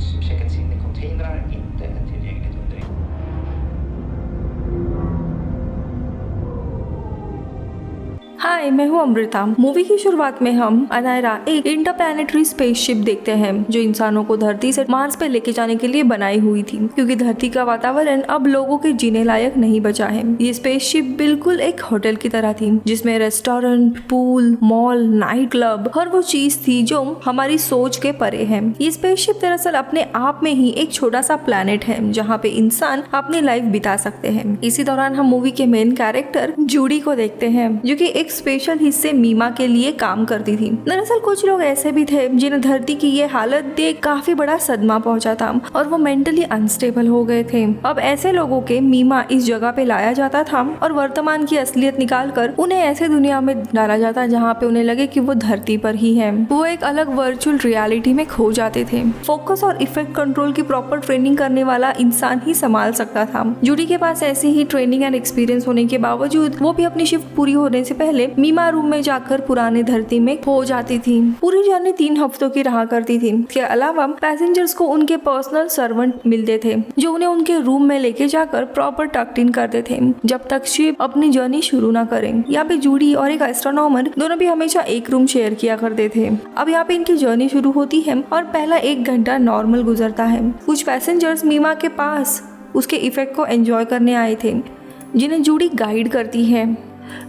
som checkats in i containrar inte är tillgängligt under. हाय, मैं हूँ Amrita. Movie की शुरुआत में हम अनायरा एक इंटरप्लैनेटरी स्पेसशिप देखते हैं जो इंसानों को धरती से मार्स पे लेके जाने के लिए बनाई हुई थी, क्योंकि धरती का वातावरण अब लोगों के जीने लायक नहीं बचा है। ये स्पेसशिप बिल्कुल एक होटल की तरह थी जिसमें restaurant, pool, mall, night club, हर वो चीज थी जो हमारी सोच के परे है। ये स्पेसशिप दरअसल अपने आप में ही एक छोटा सा प्लेनेट है जहाँ पे इंसान अपनी लाइफ बिता सकते हैं। इसी दौरान हम मूवी के मेन कैरेक्टर जूडी को देखते हैं जो कि एक स्पेशल हिस्से मीमा के लिए काम करती थी। दरअसल कुछ लोग ऐसे भी थे जिन्हें धरती की ये हालत देख काफी बड़ा सदमा पहुंचा था और वो मेंटली अनस्टेबल हो गए थे। अब ऐसे लोगों के मीमा इस जगह पे लाया जाता था और वर्तमान की असलियत निकालकर उन्हें ऐसे दुनिया में डाला जाता जहाँ पे उन्हें लगे कि वो धरती पर ही है। वो एक अलग वर्चुअल रियलिटी में खो जाते थे। फोकस और इफेक्ट कंट्रोल की प्रॉपर ट्रेनिंग करने वाला इंसान ही संभाल सकता था। जूडी के पास ऐसी ही ट्रेनिंग एंड एक्सपीरियंस होने के बावजूद वो भी अपनी शिफ्ट पूरी होने से पहले मीमा रूम में जाकर पुरानी धरती में खो जाती थी। पूरी जर्नी 3 हफ्तों की रहा करती थी। इसके अलावा पैसेंजर्स को उनके पर्सनल सर्वेंट मिलते थे जो उन्हें उनके रूम में लेके जाकर प्रॉपर टक्ड इन करते थे जब तक शिप अपनी जर्नी शुरू ना करे। यहाँ पे जूडी और एक एस्ट्रोनॉमर दोनों भी हमेशा एक रूम शेयर किया करते थे। अब यहाँ पे इनकी जर्नी शुरू होती है और पहला 1 घंटा नॉर्मल गुजरता है। कुछ पैसेंजर्स मीमा के पास उसके इफेक्ट को एंजॉय करने आए थे जिन्हें जूडी गाइड करती है।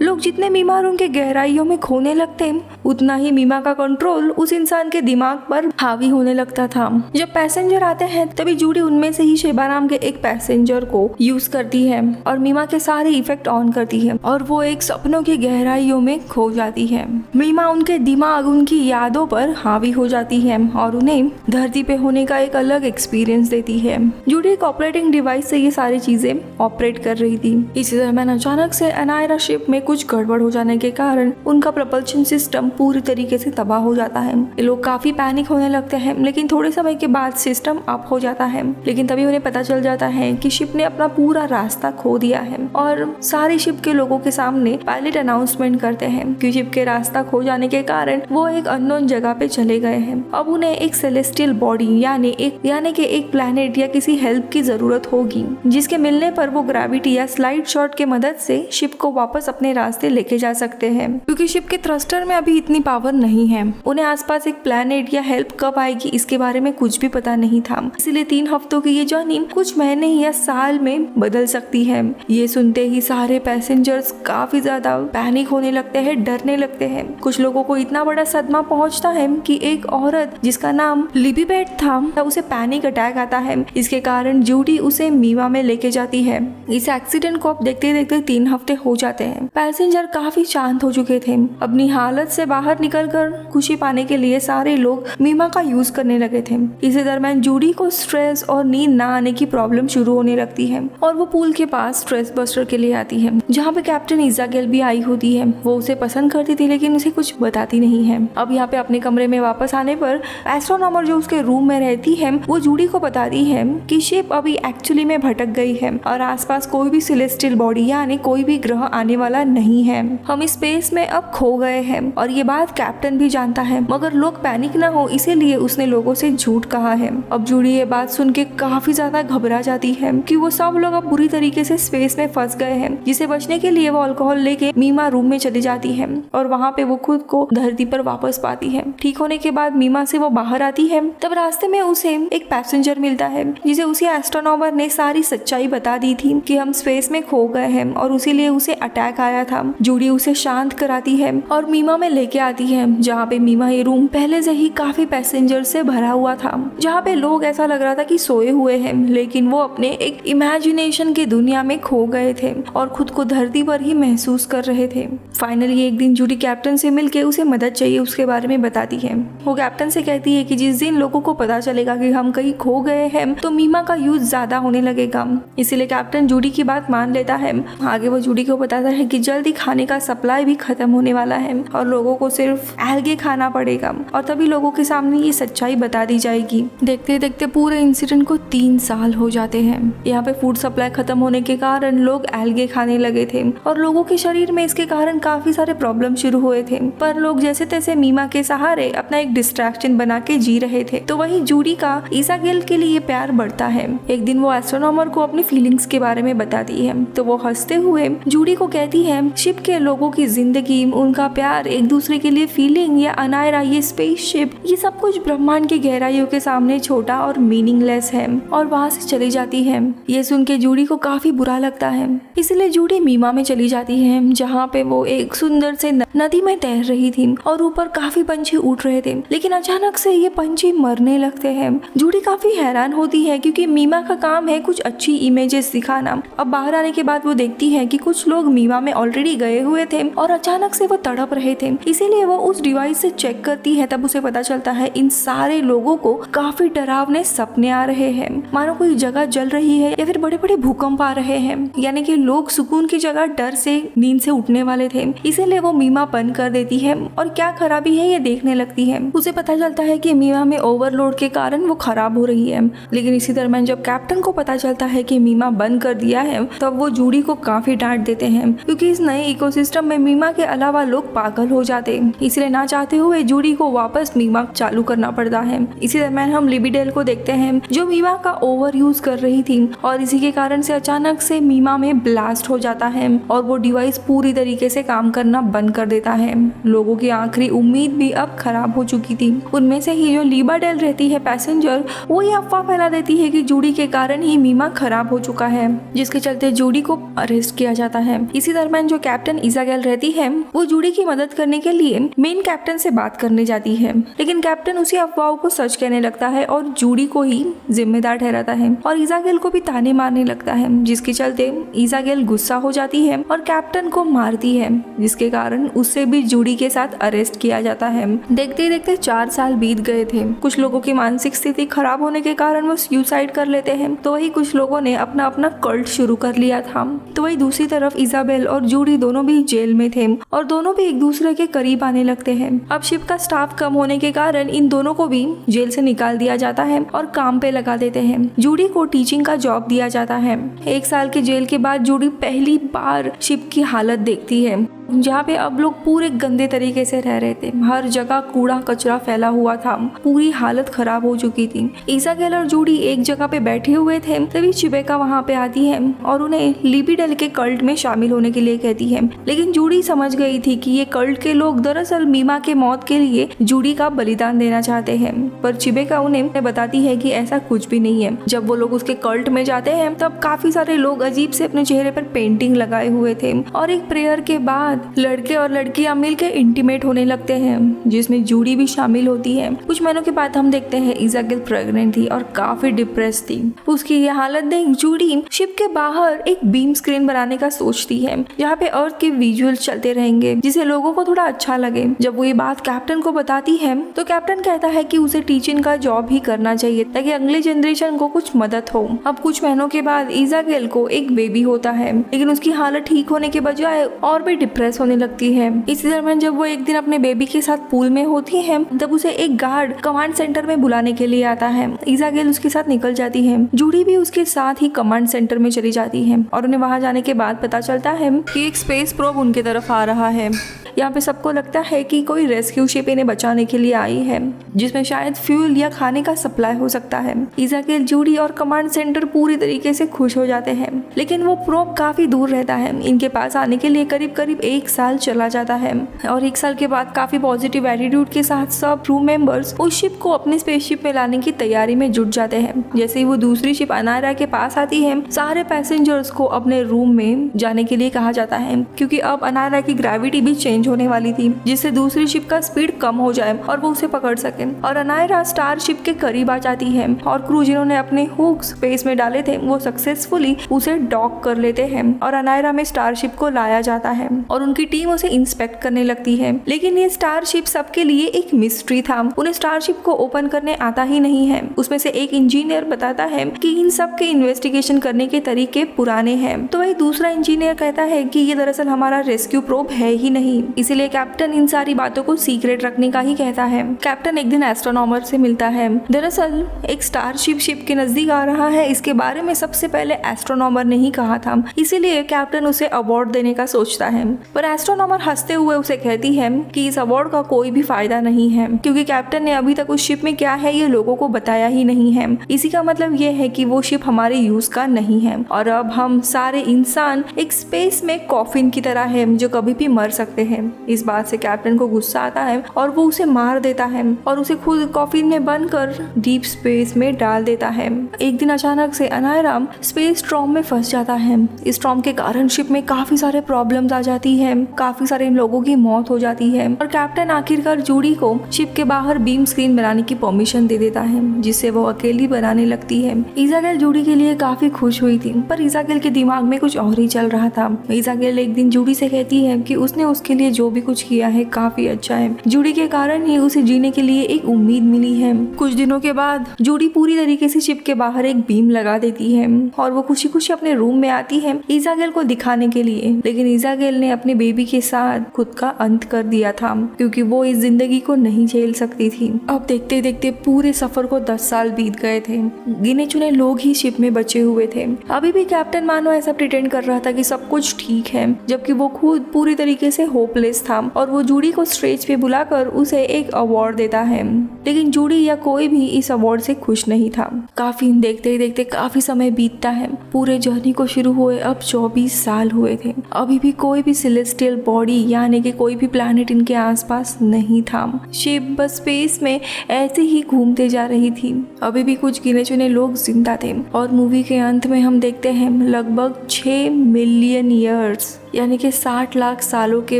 लोग जितने मीमा रूम के गहराइयों में खोने लगते उतना ही मीमा का कंट्रोल उस इंसान के दिमाग पर हावी होने लगता था। जब पैसेंजर आते हैं तभी जूडी उनमें से ही शेबा नाम के एक पैसेंजर को यूज करती है और मीमा के सारे इफेक्ट ऑन करती है और वो एक सपनों की गहराइयों में खो जाती है। मीमा उनके दिमाग, उनकी यादों पर हावी हो जाती है और उन्हें धरती पे होने का एक अलग एक्सपीरियंस देती है। जूडी एक ऑपरेटिंग डिवाइस से ये सारी चीजें ऑपरेट कर रही थी। इसी दरम्यान अचानक से अनायरा शिप में कुछ गड़बड़ हो जाने के कारण उनका प्रपल्शन सिस्टम पूरी तरीके से तबाह हो जाता है। ये लोग काफी पैनिक होने लगते हैं, लेकिन थोड़े समय के बाद सिस्टम अप हो जाता है। लेकिन तभी उन्हें पता चल जाता है कि शिप ने अपना पूरा रास्ता खो दिया है और सारे शिप के लोगों के सामने पायलट अनाउंसमेंट करते हैं कि शिप के रास्ता खो जाने के कारण वो एक अननोन जगह पे चले गए हैं। अब उन्हें एक सेलेस्टियल बॉडी यानी कि एक प्लैनेट या किसी हेल्प की जरूरत होगी जिसके मिलने पर वो ग्रेविटी या स्लाइड शॉट के मदद से शिप को वापस अपने रास्ते लेके जा सकते हैं, क्योंकि शिप के थ्रस्टर में अभी इतनी पावर नहीं है। उन्हें आसपास एक प्लैनेट या हेल्प कब आएगी इसके बारे में कुछ भी पता नहीं था। इसीलिए 3 हफ्तों की ये जर्नी कुछ महीने या साल में बदल सकती है। ये सुनते ही सारे पैसेंजर्स काफी ज्यादा पैनिक होने लगते हैं, डरने लगते हैं। कुछ लोगों को इतना बड़ा सदमा पहुंचता है कि एक औरत जिसका नाम लिलीबेथ था उसे पैनिक अटैक आता है। इसके कारण जूडी उसे मीमा में लेके जाती है। इस एक्सीडेंट को अब देखते देखते 3 हफ्ते हो जाते हैं। पैसेंजर काफी शांत हो चुके थे। अपनी हालत से बाहर निकलकर खुशी पाने के लिए सारे लोग मीमा का यूज करने लगे थे। इसी दरम्यान जूडी को स्ट्रेस और नींद ना आने की प्रॉब्लम शुरू होने लगती है और वो पूल के पास स्ट्रेस बस्टर के लिए आती है जहाँ पे कैप्टन इजाबेल भी आई होती है। वो उसे पसंद करती थी लेकिन उसे कुछ बताती नहीं है। अब यहाँ पे अपने कमरे में वापस आने पर एस्ट्रोनॉमर जो उसके रूम में रहती है वो जूडी को बताती है कि शिप अभी एक्चुअली में भटक गई है और आसपास कोई भी सेलेस्टियल बॉडी यानी कोई भी ग्रह आने वाला नहीं है। हम स्पेस में अब खो गए हैं और ये बात कैप्टन भी जानता है, मगर लोग पैनिक ना हो इसीलिए उसने लोगों से झूठ कहा है। अब जूडी ये बात सुन के काफी ज्यादा घबरा जाती है कि वो सब लोग अब बुरी तरीके से स्पेस में फंस गए हैं, जिसे बचने के लिए वो अल्कोहल लेके मीमा रूम में चली जाती है और वहाँ पे वो खुद को धरती पर वापस पाती है। ठीक होने के बाद मीमा से वो बाहर आती है, तब रास्ते में उसे एक पैसेंजर मिलता है जिसे उसी एस्ट्रोनॉमर ने सारी सच्चाई बता दी थी कि हम स्पेस में खो गए हैं और इसीलिए उसे अटैक आया था। जूडी उसे शांत कराती है और मीमा में लेके आती है जहाँ पे मीमा ये रूम पहले से ही काफी पैसेंजर से भरा हुआ था, जहाँ पे लोग ऐसा लग रहा था कि सोए हुए हैं लेकिन वो अपने एक इमेजिनेशन की दुनिया में खो गए थे और खुद को धरती पर ही महसूस कर रहे थे। फाइनली एक दिन जूडी कैप्टन से मिलके उसे मदद चाहिए उसके बारे में बताती है। वो कैप्टन से कहती है कि जिस दिन लोगों को पता चलेगा कि हम कहीं खो गए हैं तो मीमा का यूज ज्यादा होने लगेगा। इसीलिए कैप्टन जूडी की बात मान लेता है। आगे वो जूडी को बताता है कि जल्दी खाने का सप्लाई भी खत्म होने वाला है और लोगों को सिर्फ एल्गे खाना पड़ेगा और तभी लोगों के सामने ये सच्चाई बता दी जाएगी। देखते देखते पूरे इंसिडेंट को 3 साल हो जाते हैं। यहाँ पे फूड सप्लाई खत्म होने के कारण लोग एल्गे खाने लगे थे और लोगों के शरीर में इसके कारण काफी सारे प्रॉब्लम शुरू हुए थे, पर लोग जैसे तैसे मीमा के सहारे अपना एक डिस्ट्रैक्शन बना के जी रहे थे। तो वही जूडी का इसाबेल के लिए प्यार बढ़ता है। एक दिन वो एस्ट्रोनॉमर को अपनी फीलिंग्स के बारे में बताती है तो वो हंसते हुए जूडी को कहती है शिप के लोगों की जिंदगी, उनका प्यार, एक दूसरे के लिए फीलिंग या अनायरा ये स्पेसशिप, ये सब कुछ ब्रह्मांड की गहराइयों के सामने छोटा और मीनिंगलेस है, और वहाँ से चली जाती है। ये सुन के जूडी को काफी बुरा लगता है, इसलिए जूडी मीमा में चली जाती है जहाँ पे वो एक सुंदर से नदी में तैर रही थी और ऊपर काफी पंछी उड़ रहे थे, लेकिन अचानक से ये पंछी मरने लगते हैं। जूडी काफी हैरान होती है क्योंकि मीमा का काम है कुछ अच्छी इमेजेस दिखाना। अब बाहर आने के बाद वो देखती है कि कुछ लोग मीमा में ऑलरेडी गए हुए थे और अचानक से वो तड़प रहे थे, इसीलिए वो उस डिवाइस से चेक करती है। तब उसे पता चलता है इन सारे लोगों को काफी डरावने सपने आ रहे हैं, मानो कोई जगह जल रही है या फिर बड़े बड़े भूकंप आ रहे हैं, यानी कि लोग सुकून की जगह डर से नींद से उठने वाले थे। इसीलिए वो मीमा बंद कर देती है और क्या खराबी है ये देखने लगती है। उसे पता चलता है कि मीमा में ओवरलोड के कारण वो खराब हो रही है, लेकिन इसी दरम्यान जब कैप्टन को पता चलता है कि मीमा बंद कर दिया है तब वो जूडी को काफी डांट देते हैं क्योंकि इस नए इकोसिस्टम में मीमा के अलावा लोग पागल हो जाते, इसलिए ना चाहते हुए जूडी को वापस मीमा चालू करना पड़ता है। इसी दरम्यान हम लिबिडेल को देखते हैं जो मीमा का ओवर यूज कर रही थी और इसी के कारण से अचानक से मीमा में ब्लास्ट हो जाता है और वो डिवाइस पूरी तरीके से काम करना बंद कर देता है। लोगों की आखिरी उम्मीद भी अब खराब हो चुकी थी। उनमें से ही जो लिबाडेल रहती है पैसेंजर, वो ये अफवाह फैला देती है कि जूडी के कारण ही मीमा खराब हो चुका है, जिसके चलते जूडी को अरेस्ट किया जाता है। इसी दरम्यान जो कैप्टन इसाबेल रहती है वो जूडी की मदद करने के लिए मेन कैप्टन से बात करने जाती है, लेकिन कैप्टन उसी अफवाह को सच कहने लगता है और जूडी को ही जिम्मेदार ठहराता है और इसाबेल को भी ताने मारने लगता है, जिसके चलते इसाबेल गुस्सा हो जाती है और कैप्टन को मारती है, जिसके कारण उससे भी जूडी के साथ अरेस्ट किया जाता है। देखते देखते 4 साल बीत गए थे। कुछ लोगों की मानसिक स्थिति खराब होने के कारण वो सुसाइड कर लेते हैं, तो वही कुछ लोगों ने अपना अपना कल्ट शुरू कर लिया था। तो वही दूसरी तरफ इसाबेल और जूडी दोनों भी जेल में थे और दोनों भी एक दूसरे के करीब आने लगते हैं। अब शिप का स्टाफ कम होने के कारण इन दोनों को भी जेल से निकाल दिया जाता है और काम पे लगा देते हैं। जूडी को टीचिंग का जॉब दिया जाता है। 1 साल के जेल के बाद जूडी पहली बार शिप की हालत देखती है, जहाँ पे अब लोग पूरे गंदे तरीके से रह रहे थे। हर जगह कूड़ा कचरा फैला हुआ था, पूरी हालत खराब हो चुकी थी। इसाबेल और जूडी एक जगह पे बैठे हुए थे, तभी चिबेका वहाँ पे आती है और उन्हें लिबिडेल के कल्ट में शामिल होने के लिए कहती है, लेकिन जूडी समझ गई थी कि ये कल्ट के लोग दरअसल मीमा के मौत के लिए जूडी का बलिदान देना चाहते हैं, पर चिबेका उन्हें बताती है कि ऐसा कुछ भी नहीं है। जब वो लोग उसके कल्ट में जाते हैं तब काफी सारे लोग अजीब से अपने चेहरे पर पेंटिंग लगाए हुए थे और एक प्रेयर के बाद लड़के और लड़कियां मिलकर इंटीमेट होने लगते हैं, जिसमें जूडी भी शामिल होती है। कुछ महीनों के बाद हम देखते हैं इसाबेल प्रेग्नेंट थी और काफी डिप्रेस थी। उसकी ये हालत देख जूडी शिप के बाहर एक बीम स्क्रीन बनाने का सोचती है, जहाँ पे अर्थ के विजुअल चलते रहेंगे, जिसे लोगों को थोड़ा अच्छा लगे। जब वो ये बात कैप्टन को बताती है तो कैप्टन कहता है कि उसे टीचिंग का जॉब ही करना चाहिए ताकि अगले जनरेशन को कुछ मदद हो। अब कुछ महीनों के बाद इसाबेल को एक बेबी होता है, लेकिन उसकी हालत ठीक होने के बजाय और भी डिप्रेस होने लगती है। इसी दरम्यान जब वो एक दिन अपने बेबी के साथ पूल में होती है तब उसे एक गार्ड कमांड सेंटर में बुलाने के लिए आता है। इसाबेल उसके साथ निकल जाती है। जूडी भी उसके साथ ही कमांड सेंटर में चली जाती है और उन्हें वहां जाने के बाद पता चलता है कि एक स्पेस प्रोब उनके तरफ आ रहा है। यहाँ पे सबको लगता है कि कोई रेस्क्यू शिप इन्हें बचाने के लिए आई है, जिसमें शायद फ्यूल या खाने का सप्लाई हो सकता है। इसाबेल, जूडी और कमांड सेंटर पूरी तरीके से खुश हो जाते हैं, लेकिन वो प्रोब काफी दूर रहता है। इनके पास आने के लिए करीब करीब 1 साल चला जाता है और 1 साल के बाद काफी पॉजिटिव एटीट्यूड के साथ सब क्रू मेंबर्स उस शिप को अपने स्पेसशिप में लाने की तैयारी में जुट जाते हैं। जैसे ही वो दूसरी शिप अनायरा के पास आती है, सारे पैसेंजर्स को अपने रूम में जाने के लिए कहा जाता है, क्योंकि अब अनायरा की ग्रेविटी भी चेंज होने वाली थी, जिससे दूसरी शिप का स्पीड कम हो जाए और वो उसे पकड़ सके। और अनायरा स्टार शिप के करीब आ जाती है और क्रू जिन्होंने अपने हुक स्पेस में डाले थे वो सक्सेसफुली उसे डॉक कर लेते हैं और अनायरा में स्टार शिप को लाया जाता है और और उनकी टीम उसे इंस्पेक्ट करने लगती है। लेकिन ये स्टारशिप सबके लिए एक मिस्ट्री था। उन्हें स्टारशिप को ओपन करने आता ही नहीं है। उसमें से एक इंजीनियर बताता है कि इन सब के इन्वेस्टिगेशन करने के तरीके पुराने हैं। तो वही दूसरा इंजीनियर कहता है कि ये दरअसल हमारा रेस्क्यू प्रोब है ही नहीं, इसीलिए कैप्टन इन सारी बातों को सीक्रेट रखने का ही कहता है। कैप्टन एक दिन एस्ट्रोनॉमर से मिलता है। दरअसल एक स्टारशिप शिप के नजदीक आ रहा है, इसके बारे में सबसे पहले एस्ट्रोनॉमर ने ही कहा था, इसीलिए कैप्टन उसे अवार्ड देने का सोचता है। पर एस्ट्रोनॉमर हंसते हुए उसे कहती है कि इस अवार्ड का कोई भी फायदा नहीं है, क्योंकि कैप्टन ने अभी तक उस शिप में क्या है ये लोगों को बताया ही नहीं है। इसी का मतलब ये है कि वो शिप हमारे यूज का नहीं है और अब हम सारे इंसान एक स्पेस में कॉफिन की तरह है जो कभी भी मर सकते हैं। इस बात से कैप्टन को गुस्सा आता है और वो उसे मार देता है और उसे खुद कॉफिन में बंद कर डीप स्पेस में डाल देता है। एक दिन अचानक से अनायरा स्पेस स्टॉर्म में फंस जाता है। इस स्टॉर्म के कारण शिप में काफी सारे प्रॉब्लम्स आ जाती है, काफी सारे लोगों की मौत हो जाती है और कैप्टन आखिरकार जूडी को शिप के बाहर बीम स्क्रीन बनाने की परमिशन दे देता है, जिससे वो अकेली बनाने लगती है। इजाबेल जूडी के लिए काफी खुश हुई थी, पर इजाबेल के दिमाग में कुछ और ही चल रहा था। इजाबेल एक दिन जूडी से कहती है कि उसने उसके लिए जो भी कुछ किया है काफी अच्छा है, जूडी के कारण ही उसे जीने के लिए एक उम्मीद मिली है। कुछ दिनों के बाद जूडी पूरी तरीके से शिप के बाहर एक बीम लगा देती है और वो खुशी खुशी अपने रूम में आती है इजाबेल को दिखाने के लिए। लेकिन इजाबेल ने अपने बेबी के साथ खुद का अंत कर दिया था, क्योंकि वो इस जिंदगी को नहीं झेल सकती थी। अब देखते देखते पूरे सफर को 10 साल बीत गए थे। गिने चुने लोग ही शिप में बचे हुए थे। अभी भी कैप्टन मानो ऐसा प्रिटेंड कर रहा था कि सब कुछ ठीक है, जबकि वो खुद पूरी तरीके से होपलेस था और वो जूडी को स्टेज पे बुलाकर उसे एक अवार्ड देता है। लेकिन जूडी या कोई भी इस अवार्ड से खुश नहीं था। काफी देखते ही देखते काफी समय बीतता है। पूरे जर्नी को शुरू हुए अब 24 साल हुए थे। अभी भी कोई भी सेलेस्टियल बॉडी यानी कि कोई भी प्लैनेट इनके आसपास नहीं था। शिप बस स्पेस में ऐसे ही घूमते जा रही थी। अभी भी कुछ गिने चुने लोग जिंदा थे और मूवी के अंत में हम देखते हैं लगभग 6 मिलियन ईयर्स यानी कि 60 लाख सालों के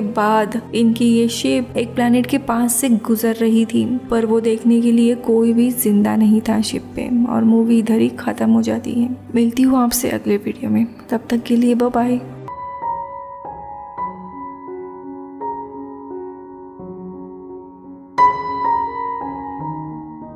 बाद इनकी ये शिप एक प्लैनेट के पास से गुजर रही थी, पर वो देखने के लिए कोई भी जिंदा नहीं था शिप पे और मूवी इधर ही खत्म हो जाती है। मिलती हूँ आपसे अगले वीडियो में, तब तक के लिए बाय बाय।